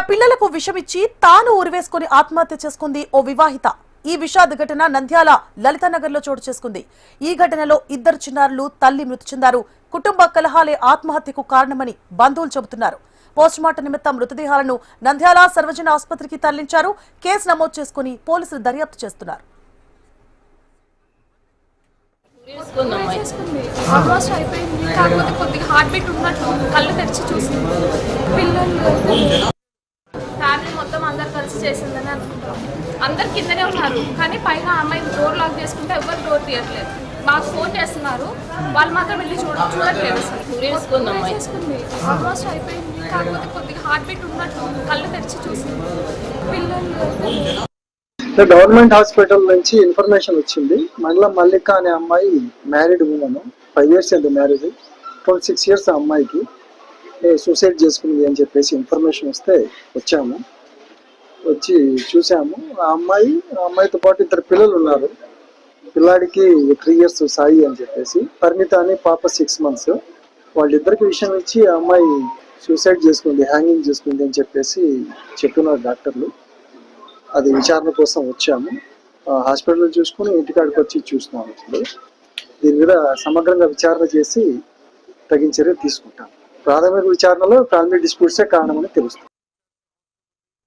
పిల్లలకు విషమిచ్చి తాను ఉరివేసుకుని ఆత్మహత్య చేసుకుంది ఓ వివాహిత. ఈ విషాద ఘటన నంద్యాల లలితానగర్ లో చోటు చేసుకుంది. ఈ ఘటనలో ఇద్దరు చిన్నారులు, తల్లి మృతి చెందారు. కుటుంబ కలహాలే ఆత్మహత్యకు కారణమని బంధువులు చెబుతున్నారు. పోస్టుమార్టం నిమిత్తం మృతదేహాలను నంద్యాల సర్వజన ఆసుపత్రికి తరలించారు. కేసు నమోదు చేసుకుని పోలీసులు దర్యాప్తు చేస్తున్నారు. ఆల్మోస్ట్ అయిపోయింది. కాకపోతే కొద్దిగా హార్ట్ బీట్ ఉన్నట్లు కళ్ళు తెరిచి చూసింది. పిల్లలు ఫ్యామిలీ మొత్తం అందరు కలిసి చేసిందని అనుకుంటాం. అందరు కిందనే ఉన్నారు, కానీ పైన అమ్మాయి డోర్ లాక్ చేసుకుంటే ఎవరు డోర్ తీయట్లేదు. మాకు ఫోన్ చేస్తున్నారు, వాళ్ళు మాత్రం వెళ్ళి చూడట్లేదు. చేసుకుంది ఆల్మోస్ట్ అయిపోయింది. కాకపోతే కొద్దిగా హార్ట్ బీట్ ఉన్నట్లు కళ్ళు తెరిచి చూసింది. పిల్లలు గవర్నమెంట్ హాస్పిటల్ నుంచి ఇన్ఫర్మేషన్ వచ్చింది. మండలం మల్లిక అనే అమ్మాయి మ్యారీడ్ ఉమెన్, 5 years అయింది మ్యారేజ్. 26 years ఆ అమ్మాయికి సూసైడ్ చేసుకుంది అని చెప్పేసి ఇన్ఫర్మేషన్ వస్తే వచ్చాము. వచ్చి చూసాము. ఆ అమ్మాయితో పాటు 2 పిల్లలు ఉన్నారు. పిల్లాడికి 3 years సాయి అని చెప్పేసి, పరిమిత అని పాప 6 months. వాళ్ళిద్దరికి విషయం ఇచ్చి ఆ అమ్మాయి సూసైడ్ చేసుకుంది, హ్యాంగింగ్ చేసుకుంది అని చెప్పేసి చెప్తున్నారు డాక్టర్లు. అది విచారణ కోసం వచ్చాము. హాస్పిటల్ చూసుకుని ఇంటికాడికి వచ్చి చూస్తున్నాము. ఇప్పుడు దీని మీద సమగ్రంగా విచారణ చేసి తగిన చర్య తీసుకుంటాం. ప్రాథమిక విచారణలో ఫ్యామిలీ డిస్ప్యూట్సే కారణమని తెలుస్తుంది.